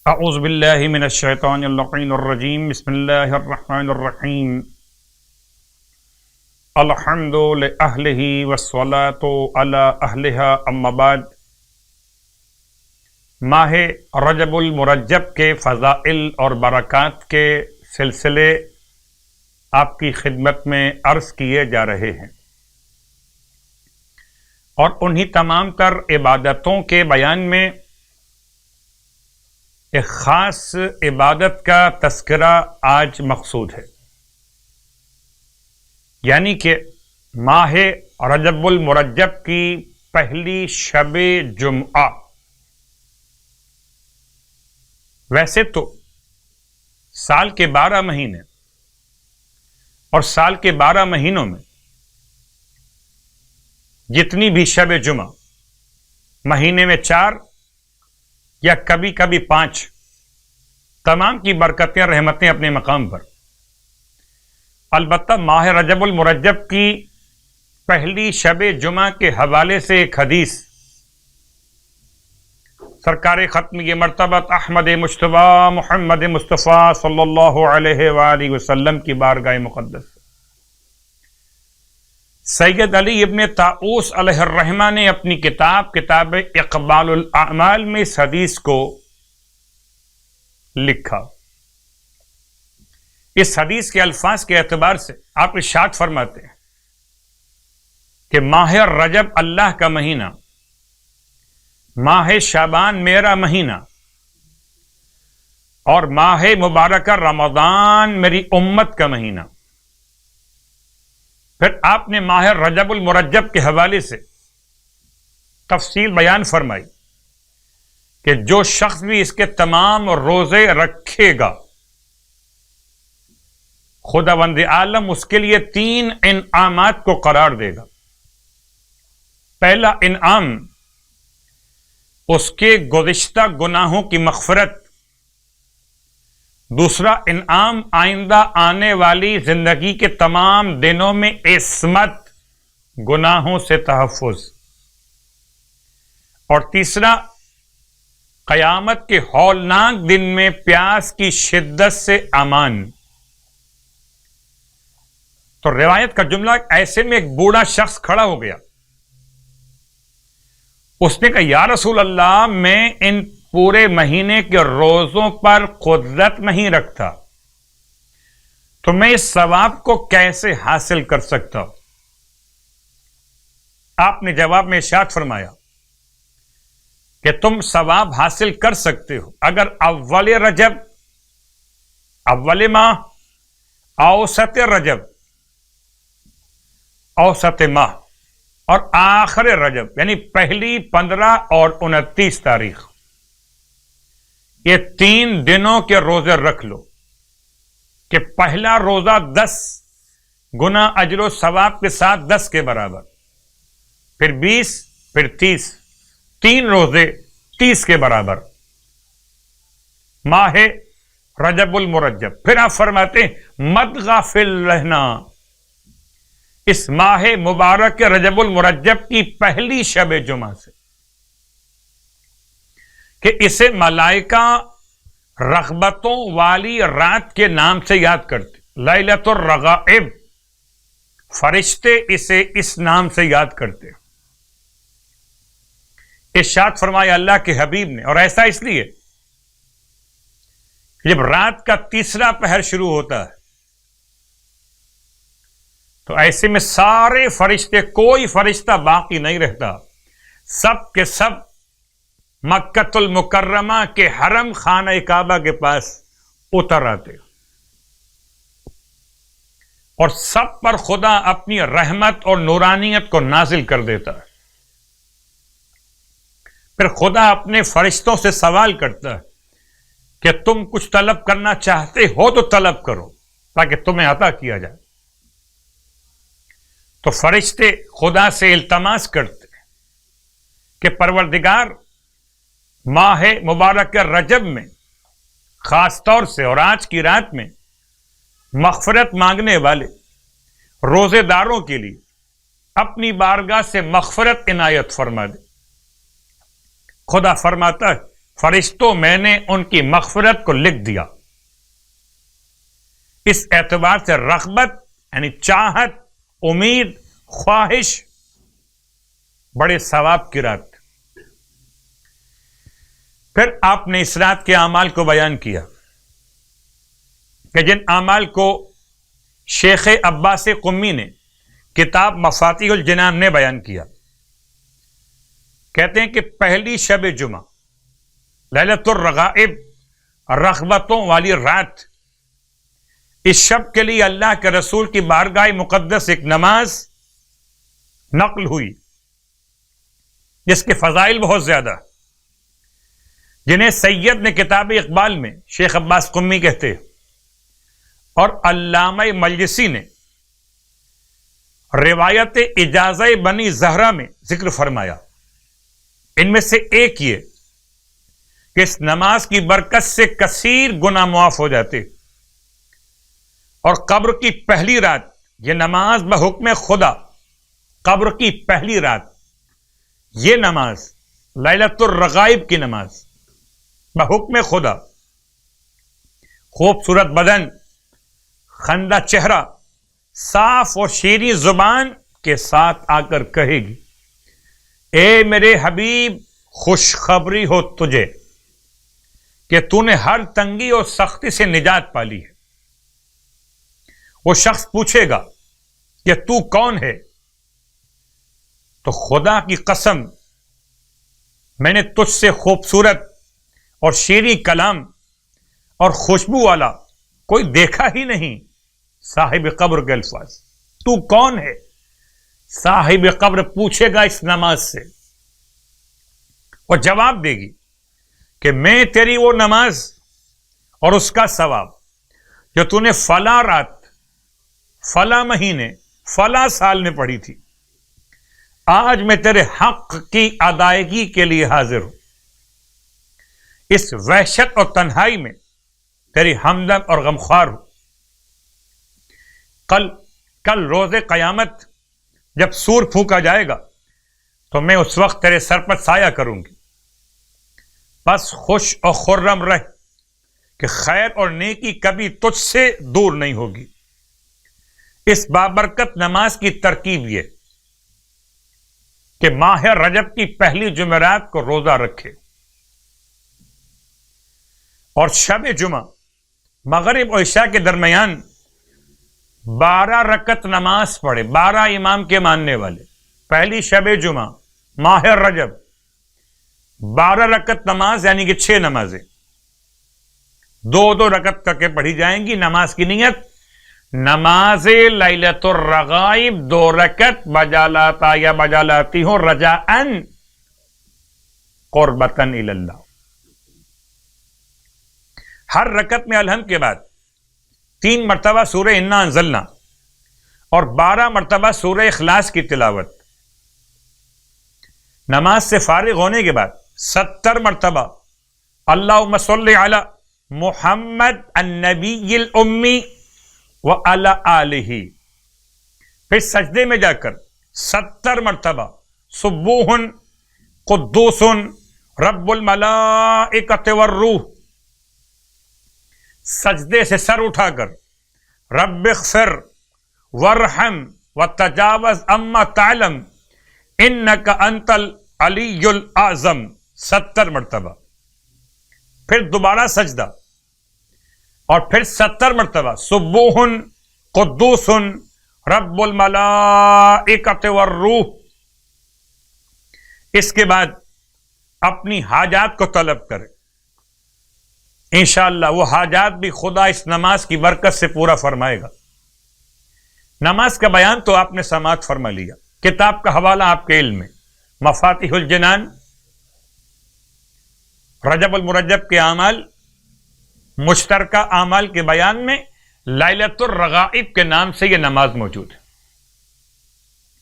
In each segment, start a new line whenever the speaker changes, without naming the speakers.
اعوذ باللہ من الشیطان اللعین الرجیم بسم اللہ الرحمن الرحیم الحمد لأہلہ والصلاة علی اہلہا اما بعد۔ ماہ رجب المرجب کے فضائل اور برکات کے سلسلے آپ کی خدمت میں عرض کیے جا رہے ہیں، اور انہی تمام تر عبادتوں کے بیان میں ایک خاص عبادت کا تذکرہ آج مقصود ہے، یعنی کہ ماہ رجب المرجب کی پہلی شب جمعہ۔ ویسے تو سال کے 12 مہینے اور سال کے 12 مہینوں میں جتنی بھی شب جمعہ مہینے میں 4 یا کبھی کبھی 5، تمام کی برکتیں رحمتیں اپنے مقام پر۔ البتہ ماہ رجب المرجب کی پہلی شب جمعہ کے حوالے سے ایک حدیث سرکار ختم یہ مرتبت احمد مجتبی محمد مصطفیٰ صلی اللہ علیہ وآلہ وسلم کی بارگاہ مقدس سید علی ابن طاؤس علیہ الرحمہ نے اپنی کتاب اقبال الاعمال میں اس حدیث کو لکھا۔ اس حدیث کے الفاظ کے اعتبار سے آپ ارشاد فرماتے ہیں کہ ماہ رجب اللہ کا مہینہ، ماہ شعبان میرا مہینہ، اور ماہ مبارکہ رمضان میری امت کا مہینہ۔ پھر آپ نے ماہ رجب المرجب کے حوالے سے تفصیل بیان فرمائی کہ جو شخص بھی اس کے تمام روزے رکھے گا، خداوند عالم اس کے لیے 3 انعامات کو قرار دے گا۔ پہلا انعام اس کے گزشتہ گناہوں کی مغفرت، دوسرا انعام آئندہ آنے والی زندگی کے تمام دنوں میں عصمت، گناہوں سے تحفظ، اور تیسرا قیامت کے ہولناک دن میں پیاس کی شدت سے امان۔ تو روایت کا جملہ ایسے میں ایک بوڑھا شخص کھڑا ہو گیا، اس نے کہا یا رسول اللہ، میں ان پورے مہینے کے روزوں پر قدرت نہیں رکھتا، تو میں اس ثواب کو کیسے حاصل کر سکتا ہوں؟ آپ نے جواب میں ارشاد فرمایا کہ تم ثواب حاصل کر سکتے ہو اگر اول رجب، اول ماہ، اوسط رجب، اوسط ماہ، اور آخر رجب یعنی پہلی 15 اور 29 تاریخ، یہ 3 دنوں کے روزے رکھ لو کہ پہلا روزہ 10 گنا اجر و ثواب کے ساتھ 10 کے برابر، پھر 20، پھر 30، 3 روزے 30 کے برابر، ماہ رجب المرجب۔ پھر آپ فرماتے ہیں مت غافل رہنا اس ماہ مبارک رجب المرجب کی پہلی شب جمعہ سے، کہ اسے ملائکہ رغبتوں والی رات کے نام سے یاد کرتے، لیلۃ الرغائب، فرشتے اسے اس نام سے یاد کرتے۔ ارشاد فرمایا اللہ کے حبیب نے، اور ایسا اس لیے جب رات کا تیسرا پہر شروع ہوتا ہے تو ایسے میں سارے فرشتے، کوئی فرشتہ باقی نہیں رہتا، سب کے سب مکۃ المکرمہ کے حرم خانہ کعبہ کے پاس اتر آتے، اور سب پر خدا اپنی رحمت اور نورانیت کو نازل کر دیتا ہے۔ پھر خدا اپنے فرشتوں سے سوال کرتا ہے کہ تم کچھ طلب کرنا چاہتے ہو تو طلب کرو تاکہ تمہیں عطا کیا جائے۔ تو فرشتے خدا سے التماس کرتے کہ پروردگار، ماہ مبارک رجب میں خاص طور سے اور آج کی رات میں مغفرت مانگنے والے روزے داروں کے لیے اپنی بارگاہ سے مغفرت عنایت فرما دے۔ خدا فرماتا ہے فرشتوں میں نے ان کی مغفرت کو لکھ دیا. اس اعتبار سے رغبت یعنی چاہت، امید، خواہش بڑے ثواب کی رات. پھر آپ نے اس رات کے اعمال کو بیان کیا کہ جن اعمال کو شیخ عباس قمی نے کتاب مفاتیح الجنان میں بیان کیا. کہتے ہیں کہ پہلی شب جمعہ لیلۃ الرغائب، رغبتوں والی رات، اس شب کے لیے اللہ کے رسول کی بارگاہ مقدس ایک نماز نقل ہوئی جس کے فضائل بہت زیادہ، جنہیں سید نے کتاب اقبال میں شیخ عباس قمی کہتے ہیں، اور علامہ مجلسی نے روایت اجازہ بنی زہرہ میں ذکر فرمایا. ان میں سے ایک یہ کہ اس نماز کی برکت سے کثیر گناہ معاف ہو جاتے، اور قبر کی پہلی رات یہ نماز بحکم خدا، قبر کی پہلی رات یہ نماز لیلۃ الرغائب کی نماز بحکم خدا، خوبصورت بدن، خندہ چہرہ، صاف اور شیریں زبان کے ساتھ آ کر کہے گی، اے میرے حبیب خوشخبری ہو تجھے کہ تو نے ہر تنگی اور سختی سے نجات پالی ہے. وہ شخص پوچھے گا کہ تو کون ہے؟ تو خدا کی قسم میں نے تجھ سے خوبصورت اور شیریں کلام اور خوشبو والا کوئی دیکھا ہی نہیں. صاحب قبر کے الفاظ. تو کون ہے؟ صاحب قبر پوچھے گا اس نماز سے، اور جواب دے گی کہ میں تیری وہ نماز اور اس کا ثواب جو تو نے فلاں رات، فلاں مہینے، فلاں سال میں پڑھی تھی، آج میں تیرے حق کی ادائیگی کے لیے حاضر ہوں. اس وحشت اور تنہائی میں تیری ہمدم اور غمخوار ہوں. کل روز قیامت جب سور پھونکا جائے گا تو میں اس وقت تیرے سر پر سایہ کروں گی. بس خوش اور خرم رہ کہ خیر اور نیکی کبھی تجھ سے دور نہیں ہوگی. اس بابرکت نماز کی ترکیب یہ کہ ماہ رجب کی پہلی جمعرات کو روزہ رکھے اور شب جمعہ مغرب اور عشاء کے درمیان 12 رکعت نماز پڑھے. 12 امام کے ماننے والے. پہلی شب جمعہ ماہ رجب 12 رکعت نماز، یعنی کہ 6 نمازیں 2 رکعت کر کے پڑھی جائیں گی. نماز کی نیت نماز لیلۃ الرغائب 2 رکعت بجا لاتا یا بجا لاتی ہوں رجاءً قربتاً الی اللہ. ہر رکعت میں الحمد کے بعد 3 مرتبہ سورہ انا انزلنا اور 12 مرتبہ سورہ اخلاص کی تلاوت. نماز سے فارغ ہونے کے بعد 70 مرتبہ اللہم صلی علی محمد النبی الامی وعلی آلہ. پھر سجدے میں جا کر 70 مرتبہ سبوح قدوس رب الملائکۃ والروح. سجدے سے سر اٹھا کر رب اغفر وارحم وتجاوز اما تعلم انک انت العلی الاعظم 70 مرتبہ. پھر دوبارہ سجدہ اور پھر 70 مرتبہ سبوح قدوس رب الملائکۃ والروح. اس کے بعد اپنی حاجات کو طلب کرے، انشاءاللہ وہ حاجات بھی خدا اس نماز کی برکت سے پورا فرمائے گا. نماز کا بیان تو آپ نے سماعت فرما لیا. کتاب کا حوالہ آپ کے علم میں مفاتیح الجنان، رجب المرجب کے اعمال، مشترکہ اعمال کے بیان میں لیلۃ الرغائب کے نام سے یہ نماز موجود ہے.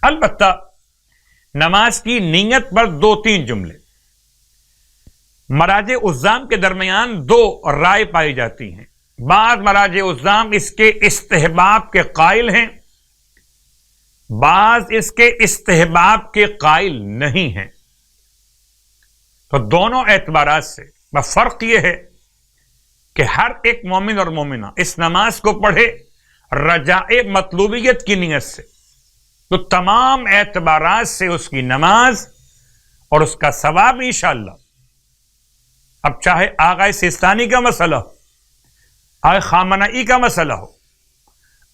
البتہ نماز کی نیت پر 2-3 جملے. مراجع عظام کے درمیان 2 رائے پائی جاتی ہیں. بعض مراجع عظام اس کے استحباب کے قائل ہیں، بعض اس کے استحباب کے قائل نہیں ہیں. تو دونوں اعتبارات سے بس فرق یہ ہے کہ ہر ایک مومن اور مومنہ اس نماز کو پڑھے رجاء مطلوبیت کی نیت سے، تو تمام اعتبارات سے اس کی نماز اور اس کا ثواب انشاءاللہ، اب چاہے آغا سیستانی کا مسئلہ ہو، آغا خامنائی کا مسئلہ ہو،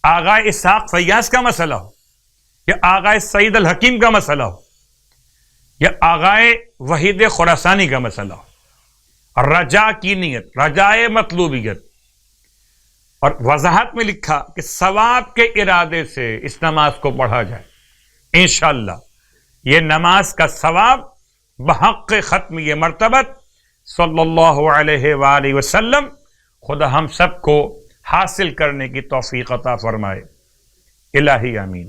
آغا اسحاق فیاض کا مسئلہ ہو، یا آغا سعید الحکیم کا مسئلہ ہو، یا آغا وحید خراسانی کا مسئلہ ہو، رجا کی نیت، رجاء مطلوبیت، اور وضاحت میں لکھا کہ ثواب کے ارادے سے اس نماز کو پڑھا جائے، انشاءاللہ یہ نماز کا ثواب بحق ختم یہ مرتبت صلی اللہ علیہ وآلہ وسلم خدا ہم سب کو حاصل کرنے کی توفیق عطا فرمائے، الہی آمین۔